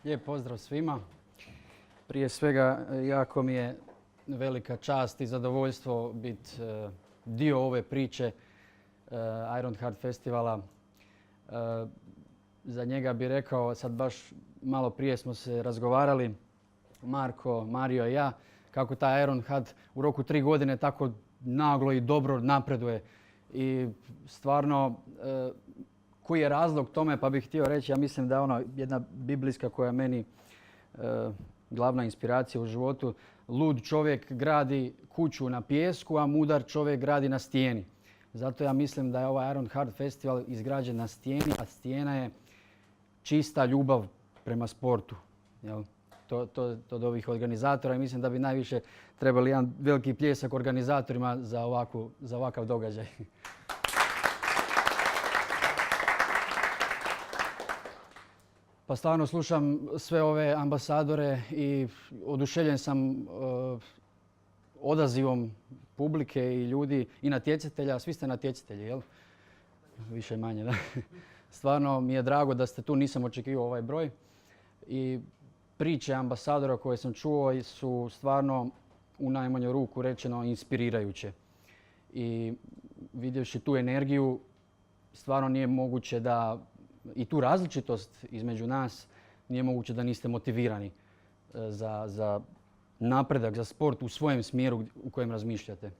Lijep pozdrav svima. Prije svega, jako mi je velika čast i zadovoljstvo biti dio ove priče Ironheart festivala. Za njega bih rekao, sad baš malo prije smo se razgovarali, Marko, Mario i ja, kako taj Ironheart u roku 3 godine tako naglo i dobro napreduje. I stvarno, koji je razlog tome, pa bih htio reći, ja mislim da je ono jedna biblijska koja je meni glavna inspiracija u životu. Lud čovjek gradi kuću na pijesku, a mudar čovjek gradi na stijeni. Zato ja mislim da je ovaj Ironheart festival izgrađen na stijeni, a stijena je čista ljubav prema sportu. Jel? To od ovih organizatora i mislim da bi najviše trebali jedan veliki pljesak organizatorima za ovakav događaj. Pa stvarno slušam sve ove ambasadore i oduševljen sam odazivom publike i ljudi i natjecatelja. Svi ste natjecatelji, jel? Više manje, da. Stvarno mi je drago da ste tu, nisam očekivao ovaj broj. I priče ambasadora koje sam čuo su stvarno u najmanju ruku rečeno inspirirajuće. I vidjevši tu energiju, stvarno nije moguće da i tu različitost između nas, nije moguće da niste motivirani za napredak, za sport u svojem smjeru u kojem razmišljate.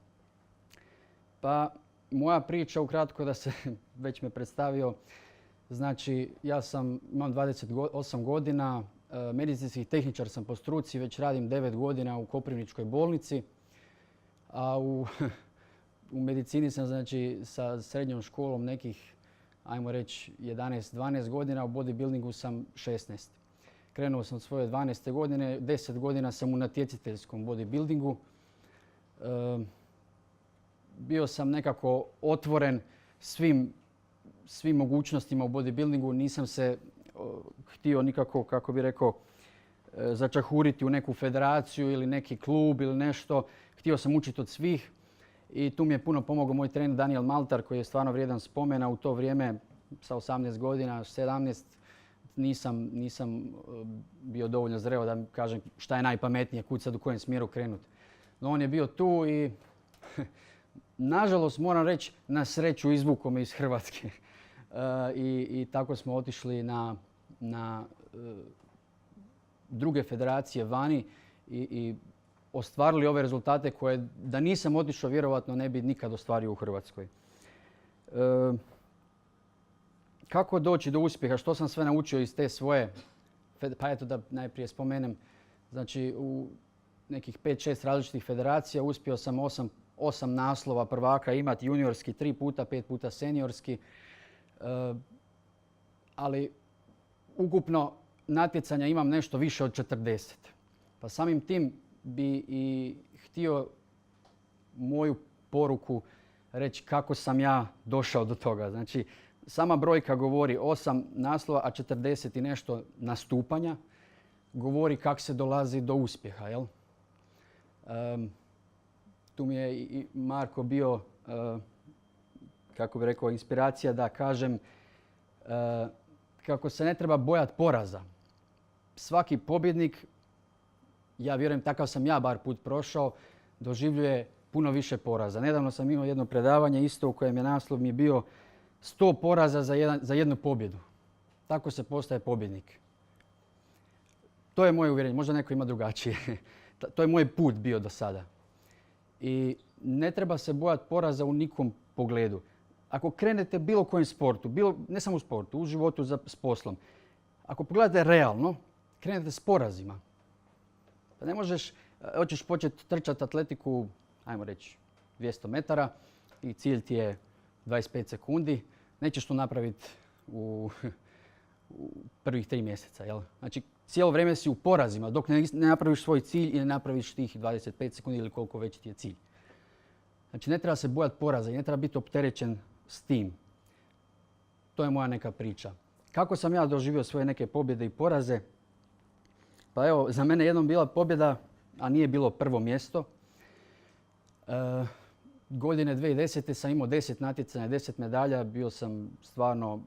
Pa moja priča, ukratko da se već me predstavio, znači ja imam 28 godina, medicinski tehničar sam po struci, već radim 9 godina u Koprivničkoj bolnici, a u medicini sam znači sa srednjom školom nekih, ajmo reći 11-12 godina, u bodybuildingu sam 16. Krenuo sam od svoje 12. godine, 10 godina sam u natjecateljskom bodybuildingu. Bio sam nekako otvoren svim mogućnostima u bodybuildingu. Nisam se htio nikako, kako bi rekao, začahuriti u neku federaciju ili neki klub ili nešto. Htio sam učiti od svih. I tu mi je puno pomogao moj trener Daniel Maltar koji je stvarno vrijedan spomena. U to vrijeme sa 18 godina, 17, nisam bio dovoljno zreo da kažem šta je najpametnije, kud sad u kojem smjeru krenuti. No on je bio tu i nažalost moram reći na sreću izvukao me iz Hrvatske. I tako smo otišli na druge federacije vani i ostvarili ove rezultate koje da nisam otišao vjerovatno ne bi nikad ostvario u Hrvatskoj. Kako doći do uspjeha? Što sam sve naučio iz te svoje? Pa eto da najprije spomenem. Znači u nekih 5-6 različitih federacija uspio sam 8 naslova prvaka imati, juniorski 3 puta, 5 puta seniorski. Ali ukupno natjecanja imam nešto više od 40. Pa samim tim bi i htio moju poruku reći kako sam ja došao do toga. Znači, sama brojka govori 8 naslova, a 40 i nešto nastupanja govori kako se dolazi do uspjeha. Jel? Tu mi je i Marko bio, kako bi rekao, inspiracija da kažem kako se ne treba bojati poraza. Svaki pobjednik, ja vjerujem, takav sam ja bar put prošao, doživljuje puno više poraza. Nedavno sam imao jedno predavanje isto u kojem je naslov mi bio 100 poraza za jednu pobjedu. Tako se postaje pobjednik. To je moje uvjerenje, možda neko ima drugačije. To je moj put bio do sada. I ne treba se bojati poraza u nikom pogledu. Ako krenete bilo kojem sportu, ne samo u sportu, u životu s poslom, ako pogledate realno, krenete s porazima. Pa ne možeš, hoćeš početi trčati atletiku, ajmo reći 200 metara i cilj ti je 25 sekundi. Nećeš to napraviti u prvih 3 mjeseca. Jel? Znači cijelo vrijeme si u porazima dok ne napraviš svoj cilj i ne napraviš tih 25 sekundi ili koliko već ti je cilj. Znači ne treba se bojati poraza i ne treba biti opterećen s tim. To je moja neka priča. Kako sam ja doživio svoje neke pobjede i poraze? Pa evo, za mene jednom bila pobjeda, a nije bilo prvo mjesto. Godine 2010. sam imao 10 natjecanja, 10 medalja. Bio sam stvarno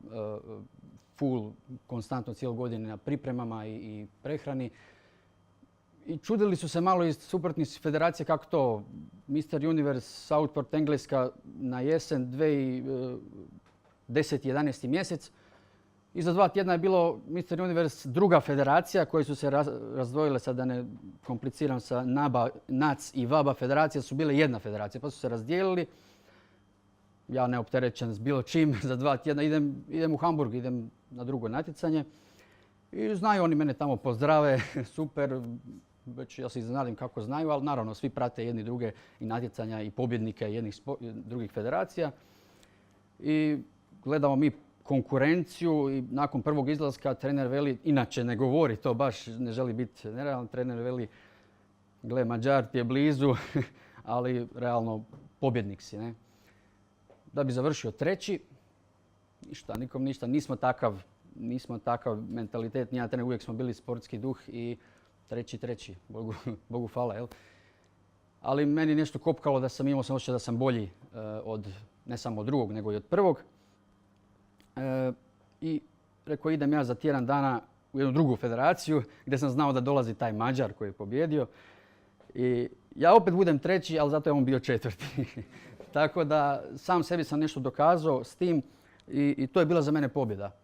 full, konstantno cijelu godinu na pripremama i prehrani. I čudili su se malo iz suprotnih federacija kako to. Mr. Universe, Southport, Engleska na jesen 2010. 11. mjesec. I za 2 tjedna je bilo Mr. Universe druga federacija koje su se razdvojile, sad da ne kompliciram sa NABA, NAC i VABA federacija su bile jedna federacija pa su se razdijelili. Ja neopterećen s bilo čim za 2 tjedna idem u Hamburg, idem na drugo natjecanje. I znaju oni mene tamo pozdrave, super. Već ja se iznenadim kako znaju, ali naravno svi prate jedni druge i natjecanja i pobjednike jednih drugih federacija. I gledamo mi konkurenciju i nakon prvog izlaska trener veli, inače ne govori to baš, ne želi biti nerealan, trener veli gle Mađar ti je blizu, ali realno pobjednik si. Ne? Da bi završio 3. ništa, nikom ništa, nismo takav mentalitet, ni ja trener, uvijek smo bili sportski duh i 3. Bogu hvala. Jel? Ali meni nešto kopkalo da sam imao sam osjećaj da sam bolji od ne samo od drugog nego i od prvog. I rekao idem ja za tjedan dana u jednu drugu federaciju gdje sam znao da dolazi taj Mađar koji je pobjedio. I ja opet budem 3, ali zato je on bio 4. Tako da sam sebi sam nešto dokazao s tim i to je bila za mene pobjeda.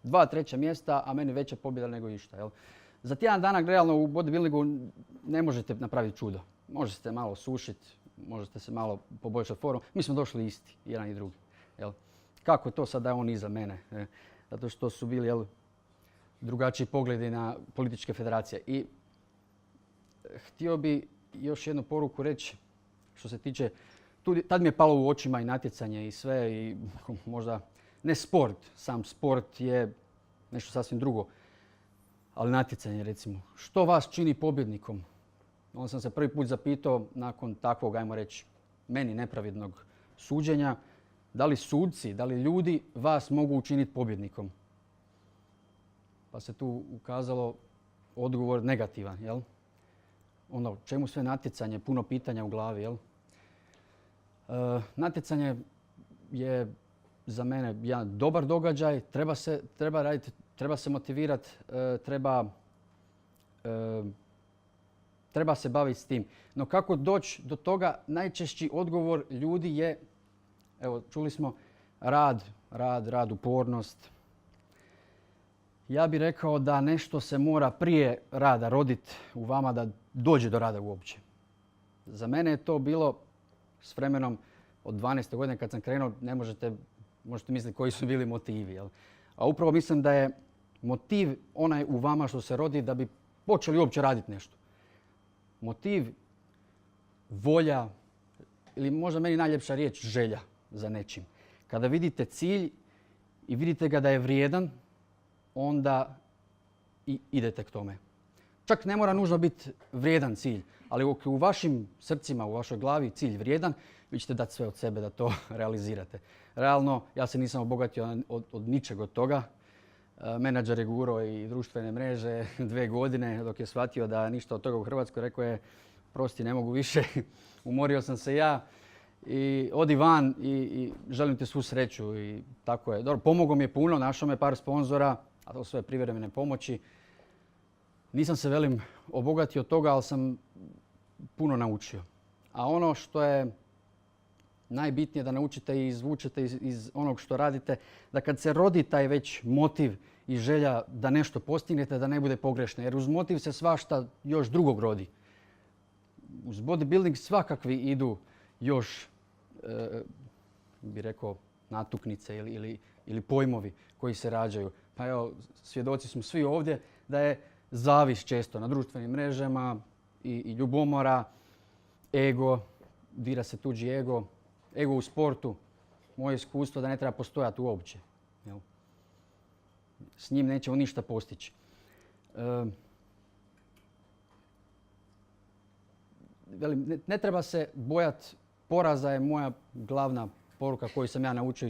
2 3. mjesta, a meni veća pobjeda nego išta. Jel? Za tjedan dana realno u bodybuildingu ne možete napraviti čudo. Možete malo sušiti, možete se malo poboljšati formu. Mi smo došli isti, jedan i drugi. Jel? Kako to sad da je on iza mene? Zato što su bili drugačiji pogledi na političke federacije. I htio bi još jednu poruku reći što se tiče, tad mi je palo u očima i natjecanje i sve i možda ne sport, sam sport je nešto sasvim drugo. Ali natjecanje recimo. Što vas čini pobjednikom? Onda sam se prvi put zapitao nakon takvog, ajmo reći, meni nepravednog suđenja, da li suci, da li ljudi vas mogu učiniti pobjednikom? Pa se tu ukazalo odgovor negativan. Jel? Ono, čemu sve natjecanje? Puno pitanja u glavi. Jel? Natjecanje je za mene jedan dobar događaj. Treba raditi, treba se motivirati, treba se baviti s tim. No kako doći do toga? Najčešći odgovor ljudi je, evo čuli smo, rad, upornost. Ja bih rekao da nešto se mora prije rada roditi u vama da dođe do rada uopće. Za mene je to bilo s vremenom od 12. godine kad sam krenuo, možete misliti koji su bili motivi. Jel? A upravo mislim da je motiv onaj u vama što se rodi da bi počeli uopće raditi nešto. Motiv, volja ili možda meni najljepša riječ želja za nečim. Kada vidite cilj i vidite ga da je vrijedan, onda i idete k tome. Čak ne mora nužno biti vrijedan cilj, ali u vašim srcima, u vašoj glavi cilj vrijedan, vi ćete dati sve od sebe da to realizirate. Realno, ja se nisam obogatio od ničeg od toga. Menadžer je gurao i društvene mreže 2 godine dok je shvatio da ništa od toga u Hrvatskoj. Rekao je, prosti, ne mogu više, umorio sam se ja. I odi van i želim ti svu sreću. I tako je. Dobro, pomogao mi je puno, našao me par sponzora, a to sve privremene pomoći. Nisam se obogatio od toga, ali sam puno naučio. A ono što je najbitnije da naučite i izvučete iz onog što radite, da kad se rodi taj već motiv i želja da nešto postignete, da ne bude pogrešno. Jer uz motiv se svašta još drugog rodi. Uz bodybuilding svakakvi idu još, bi rekao, natuknice ili pojmovi koji se rađaju. Pa evo, svjedoci smo svi ovdje da je zavis često na društvenim mrežama i ljubomora, ego, dira se tuđi ego u sportu. Moje iskustvo da ne treba postojati uopće. Jel? S njim nećemo ništa postići. Ne treba se bojati poraza, je moja glavna poruka koju sam ja naučio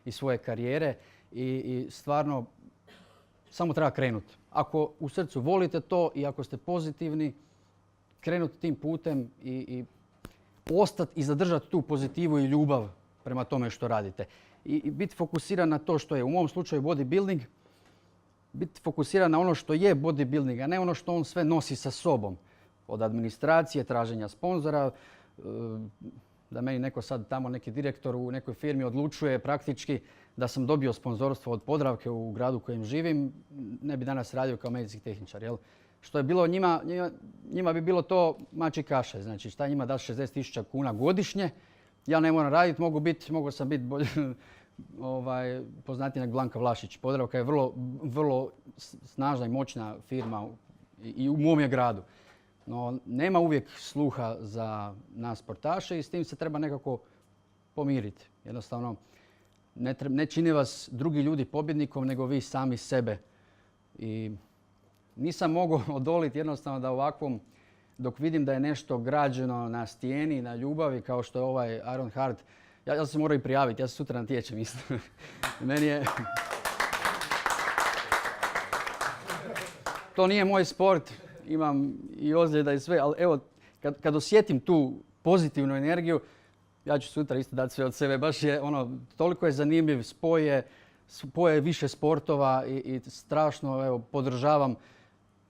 iz svoje karijere i stvarno samo treba krenuti. Ako u srcu volite to i ako ste pozitivni, krenuti tim putem i ostati i zadržati tu pozitivu i ljubav prema tome što radite. I biti fokusiran na to što je u mom slučaju bodybuilding, biti fokusiran na ono što je bodybuilding, a ne ono što on sve nosi sa sobom. Od administracije, traženja sponzora, da meni neko sad tamo, neki direktor u nekoj firmi odlučuje praktički da sam dobio sponzorstvo od Podravke u gradu u kojem živim, ne bi danas radio kao medicinski tehničar. Jel? Što je bilo njima bi bilo to mači kaše. Znači šta njima daš 60.000 kuna godišnje, ja ne moram raditi, mogao sam biti poznatiji nek Blanka Vlašić. Podravka je vrlo snažna i moćna firma i u mom je gradu. No, nema uvijek sluha za nas sportaše i s tim se treba nekako pomiriti. Jednostavno, ne čini vas drugi ljudi pobjednikom, nego vi sami sebe. I nisam mogao odoliti jednostavno da ovakvom, dok vidim da je nešto građeno na stijeni, na ljubavi, kao što je ovaj Iron Heart, ja se morao i prijaviti, ja se sutra natječem isto. Meni je... To nije moj sport, imam i ozljeda i sve, ali evo, kad osjetim tu pozitivnu energiju, ja ću sutra isto dati sve od sebe. Baš je toliko je zanimljiv, spoje više sportova i strašno evo, podržavam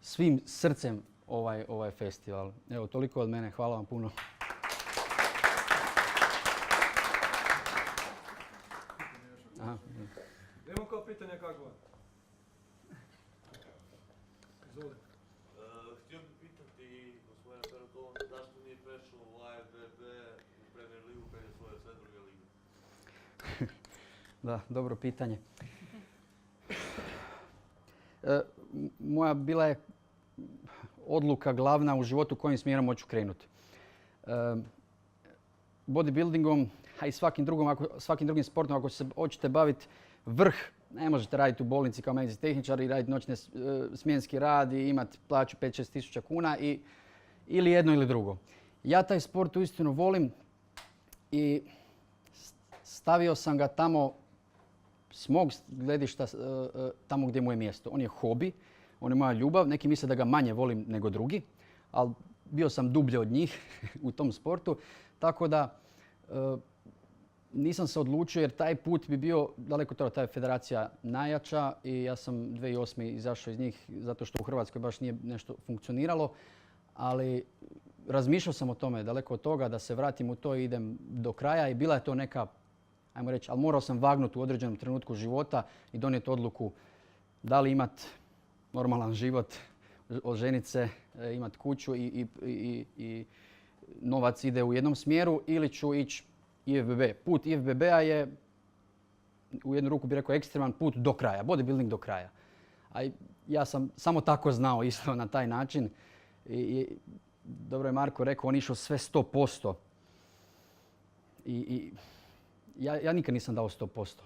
svim srcem ovaj festival. Evo, toliko od mene. Hvala vam puno. Aha. Imamo kao pitanja kako? Izvoli. Htio bih pitati gospodina Perotola zašto nije prešao u AFBB u Premier ligu kad je svoje sve druge lige? Da, dobro pitanje. Moja bila je odluka glavna u životu kojim smjerom hoću krenuti. Bodybuildingom, a i svakim drugim sportom, ako se hoćete baviti vrh, ne možete raditi u bolnici kao medicinski tehničar i raditi noćni smjenski rad i imati plaću 5-6 tisuća kuna ili jedno ili drugo. Ja taj sport uistinu volim i stavio sam ga tamo s mog gledišta tamo gdje mu je mjesto. On je hobi, on je moja ljubav. Neki misle da ga manje volim nego drugi, ali bio sam dublje od njih u tom sportu. Tako da nisam se odlučio jer taj put bi bio daleko toga. Ta je federacija najjača i ja sam 2008. izašao iz njih zato što u Hrvatskoj baš nije nešto funkcioniralo. Ali razmišljao sam o tome, daleko od toga, da se vratim u to i idem do kraja i bila je to neka, ajmo reći, ali morao sam vagnuti u određenom trenutku života i donijeti odluku da li imati normalan život, oženiti se, imati kuću i novac ide u jednom smjeru ili ću ići IFBB. Put IFBB-a je, u jednu ruku bih rekao, ekstreman put do kraja, bodybuilding do kraja. A ja sam samo tako znao isto na taj način. I dobro je Marko rekao, on išao sve 100%. Ja nikad nisam dao 100%.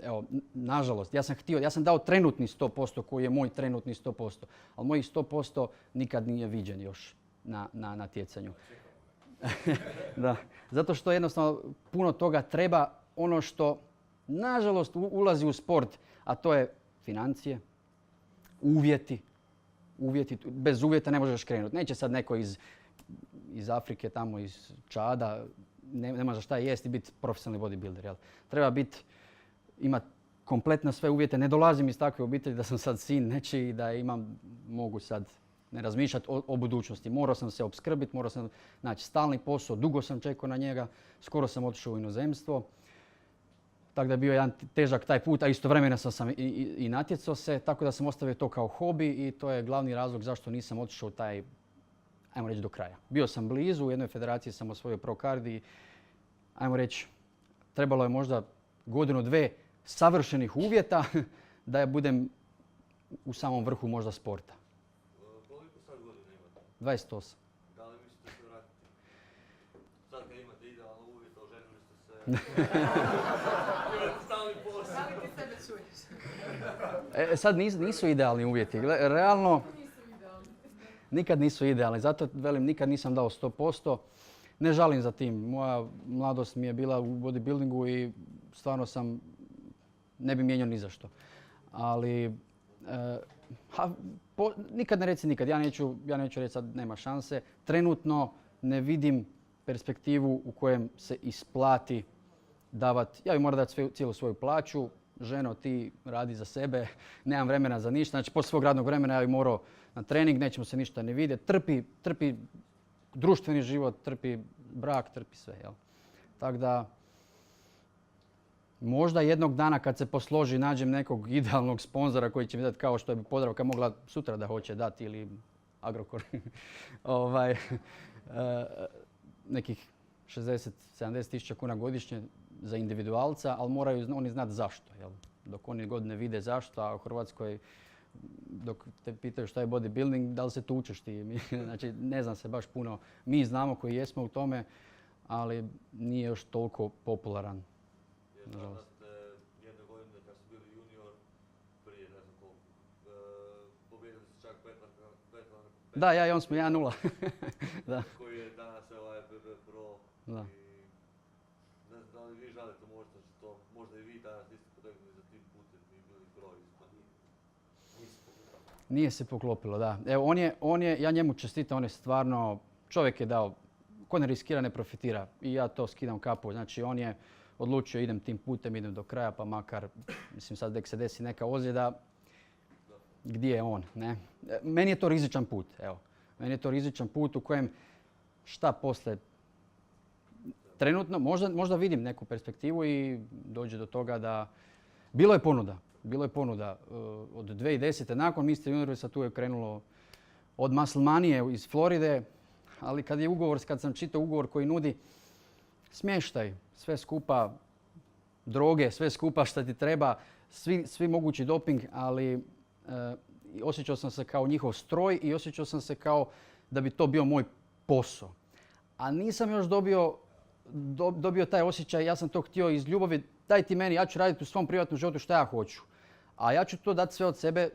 Evo, nažalost, ja sam dao trenutni 100% koji je moj trenutni 100%. Ali mojih 100% nikad nije viđen još na natjecanju. Da, zato što jednostavno puno toga treba, ono što nažalost ulazi u sport, a to je financije, uvjeti. Bez uvjeta ne možeš krenuti. Neće sad neko iz Afrike, tamo iz Čada, nema za šta jesti i biti profesionalni bodybuilder. Jel? Treba imati kompletno sve uvjete. Ne dolazim iz takve obitelji da sam sad sin nečiji i da mogu sad ne razmišljati o budućnosti. Morao sam se opskrbiti, morao sam naći stalni posao, dugo sam čekao na njega, skoro sam otišao u inozemstvo. Tako da je bio jedan težak taj put, a istovremeno sam i natjecao se, tako da sam ostavio to kao hobi i to je glavni razlog zašto nisam otišao u taj, ajmo reći, do kraja. Bio sam blizu, u jednoj federaciji sam osvojio pro card i, ajmo reći, trebalo je možda godinu, dve savršenih uvjeta da budem u samom vrhu možda sporta. Koliko sad godina imate? 28. Da li mislite se vratiti? Sad kad imate idealne uvjete, oženili ste se, imate stalni posao. Da li ti sebe čuješ? Sad nisu idealni uvjeti. Realno, nikad nisu idealni. Zato velim, nikad nisam dao 100%. Ne žalim za tim. Moja mladost mi je bila u bodybuildingu i stvarno ne bi mijenjao ni za što. Ali nikad ne reci nikad. Ja neću reći sad nema šanse. Trenutno ne vidim perspektivu u kojem se isplati davati. Ja bi morao dati cijelu svoju plaću. ženo ti radi za sebe, nemam vremena za ništa. Znači, poslije svog radnog vremena ja bi morao na trening, nećemo se ništa ne vidjeti. Trpi društveni život, trpi brak, trpi sve. Jel? Tako da, možda jednog dana kad se posloži nađem nekog idealnog sponzora koji će mi dati kao što je Podravka mogla sutra da hoće dati ili Agrokor. Nekih 60-70 tisuća kuna godišnje za individualca, ali moraju oni znati zašto. Jel? Dok oni god ne vide zašto, a u Hrvatskoj dok te pitaju šta je bodybuilding, da li se tučeš ti? Znači, ne znam se baš puno. Mi znamo koji jesmo u tome, ali nije još toliko popularan. Jer tada ste jedne godine kad ste bili junior, prije ne znam koliko, pobijedili ste čak Petlar Da, ja i on smo 1-0. Da. koji je danas BB Pro. Da. I ne znam da li vi žalite možda i vi danas niste potegnuli za tim putem i bili pro isto. Nije se poklopilo, da. Evo, ja njemu čestitam, on je stvarno, čovjek je dao, ko ne riskira ne profitira i ja to skidam kapu. Znači, on je odlučio idem tim putem, idem do kraja, pa makar, mislim sad nek se desi neka ozljeda, gdje je on, ne? Meni je to rizičan put, evo. Meni je to rizičan put u kojem šta posle trenutno, možda vidim neku perspektivu i dođe do toga da bilo je ponuda od 2010. Nakon Mr. Universa tu je krenulo od Musclemanije iz Floride, ali kad sam čitao ugovor koji nudi smještaj, sve skupa, droge, sve skupa što ti treba, svi mogući doping, ali osjećao sam se kao njihov stroj i osjećao sam se kao da bi to bio moj posao. A nisam još dobio taj osjećaj, ja sam to htio iz ljubavi, daj ti meni, ja ću raditi u svom privatnom životu što ja hoću. A ja ću to dati sve od sebe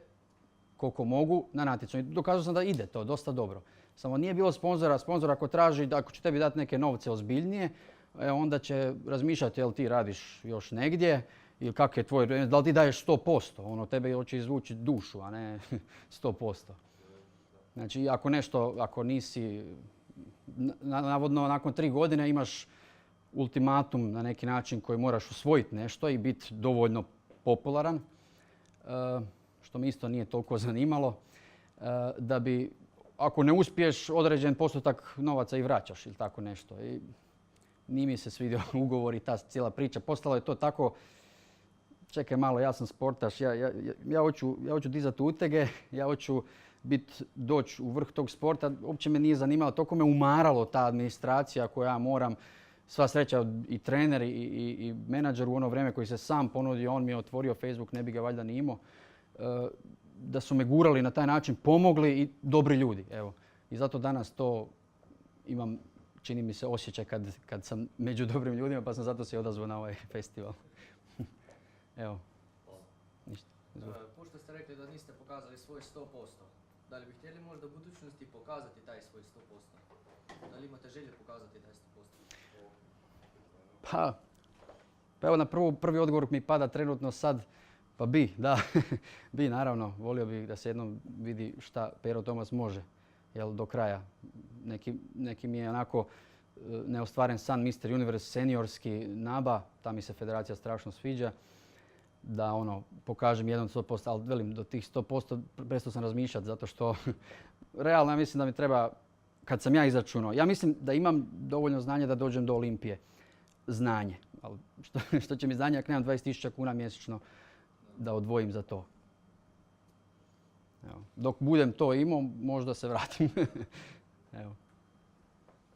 koliko mogu na natjecanju. Dokazao sam da ide to dosta dobro. Samo nije bilo sponzora. Sponzor ako traži, ako će tebi dati neke novce ozbiljnije, onda će razmišljati jel ti radiš još negdje ili kak je tvoj, da li ti daješ 100%. Ono tebe hoće izvući dušu, a ne 100%. Znači ako nisi, navodno nakon 3 godine imaš ultimatum na neki način koji moraš usvojiti nešto i biti dovoljno popularan, što mi isto nije toliko zanimalo, da bi, ako ne uspiješ, određen postotak novaca i vraćaš ili tako nešto. I nije mi se svidio ugovor i ta cijela priča. Postalo je to tako, čekaj malo, ja sam sportaš, ja hoću dizati utege, ja hoću doći u vrh tog sporta. Uopće me nije zanimalo, toliko me umaralo ta administracija koju ja moram. Sva sreća i trener i menadžer u ono vrijeme koji se sam ponudio, on mi je otvorio Facebook, ne bi ga valjda ni imao. Da su me gurali na taj način, pomogli i dobri ljudi. Evo. I zato danas to imam, čini mi se, osjećaj kad sam među dobrim ljudima, pa sam zato se odazvao na ovaj festival. Evo. Ništa. Pošto ste rekli da niste pokazali svoj 100%, da li bi htjeli možda u budućnosti pokazati taj svoj 100%? Da li imate želje pokazati taj 100%? Pa evo na prvi odgovor mi pada trenutno sad, pa da, bi naravno, volio bih da se jednom vidi šta Pero Tomas može, jel do kraja. Neki mi je onako neostvaren san Mr. Universe seniorski NABA, ta mi se federacija strašno sviđa, da pokažem 100%, ali velim do tih 100% prestao sam razmišljati zato što realno ja mislim da mi treba, kad sam ja izračunao, ja mislim da imam dovoljno znanja da dođem do Olimpije. Znanje. Ali što će mi znanje ako nemam 20.000 kuna mjesečno da odvojim za to. Evo. Dok budem to imao, možda se vratim. Evo.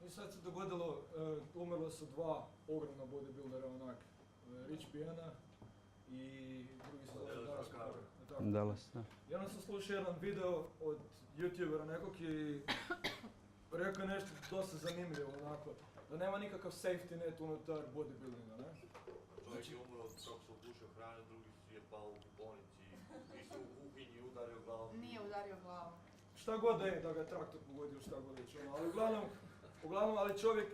I sad se dogodilo, umrlo su 2 ogromna bodybuildera, onak, Rich Piana i drugi se zove Dallas. Dallas, da. I onda sam slušao jedan video od youtubera nekog i rekao je nešto dosta zanimljivo, onako, da nema nikakav safety net unutar bodybuildinga, ne? Čovjek je umro od kako se obušio hrane, drugi je pao u bolnici, isto u kuhinji udario glavom. Nije udario glavom. Šta god da je, da ga je traktor pogodio, šta god već ono, ali uglavnom, ali čovjek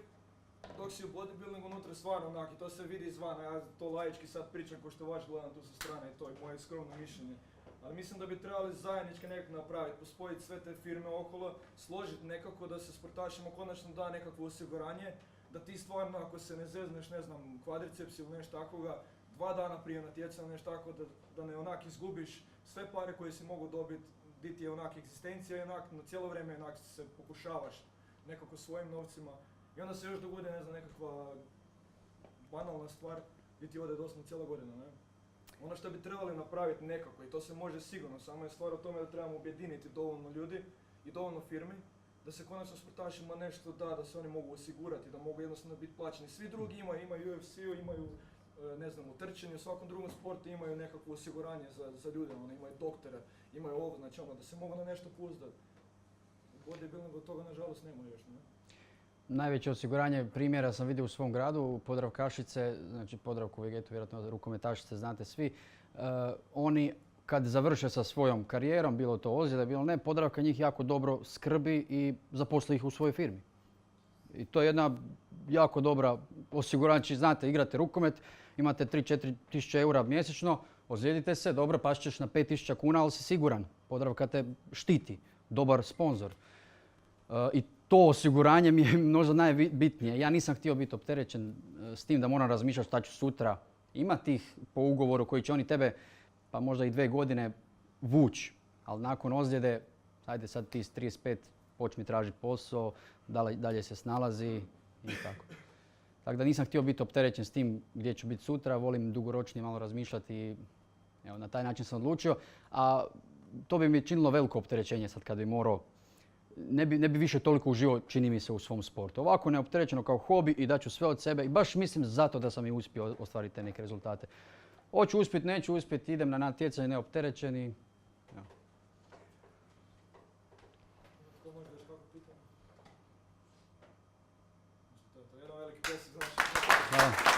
dok si u bodybuildingu unutra stvarno onak i to se vidi izvana, ja to laički sad pričam ko što vaš gledam tu sa strane i to je moje skromno mišljenje. Ali mislim da bi trebali zajednički nekako napraviti, pospojiti sve te firme okolo, složiti nekako da se sportašima konačno da nekakvo osiguranje, da ti stvarno ako se ne zezneš, ne znam, kvadriceps ili nešto takoga, 2 dana prije natjecanja, nešto tako da ne onak izgubiš sve pare koje si mogu dobiti, di ti je onak egzistencija i onak na cijelo vrijeme onak se pokušavaš nekako svojim novcima i onda se još dogodi, ne znam, nekakva banalna stvar gdje ti ode doslovno cijela godina, ne? Ono što bi trebali napraviti nekako i to se može sigurno, samo je stvar o tome da trebamo objediniti dovoljno ljudi i dovoljno firmi da se konačno sportašima nešto da se oni mogu osigurati, da mogu jednostavno biti plaćeni. Svi drugi imaju UFC-u, imaju ne znam, u trčanju, u svakom drugom sportu imaju nekakvo osiguranje za ljude, oni imaju doktore, imaju ovo, znači ono, da se mogu na nešto pouzdati. U bodybuildingu toga nažalost nema još, ne? Najveće osiguranje primjera sam vidio u svom gradu, Podravkašice, znači Podravku, Vegetu, vjerojatno rukometašice znate svi. Oni kad završe sa svojom karijerom, bilo to ozljeda, bilo ne, Podravka njih jako dobro skrbi i zaposli ih u svojoj firmi. I to je jedna jako dobra osiguranje. Znači, znate, igrate rukomet, imate 3-4 tisuće eura mjesečno, ozlijedite se, dobro, past ćeš na 5.000 kuna, ali si siguran. Podravka te štiti, dobar sponzor. I to osiguranje mi je možda najbitnije. Ja nisam htio biti opterećen s tim da moram razmišljati šta ću sutra. Ima tih po ugovoru koji će oni tebe, pa možda i 2 godine, vući. Ali nakon ozljede, ajde sad ti s 35 počmi tražiti posao, dalje se snalazi i tako. Tako da nisam htio biti opterećen s tim gdje ću biti sutra, volim dugoročnije malo razmišljati i evo, na taj način sam odlučio. A to bi mi činilo veliko opterećenje sad kad bi morao. Ne bi više toliko uživao, čini mi se, u svom sportu. Ovako neopterećeno kao hobi i daću sve od sebe i baš mislim zato da sam i uspio ostvariti te neke rezultate. Hoću uspjeti, neću uspjeti, idem na natjecanje neopterećen i... Tko može još kako pitanje? To je jedan veliki pljesak za naše. Hvala.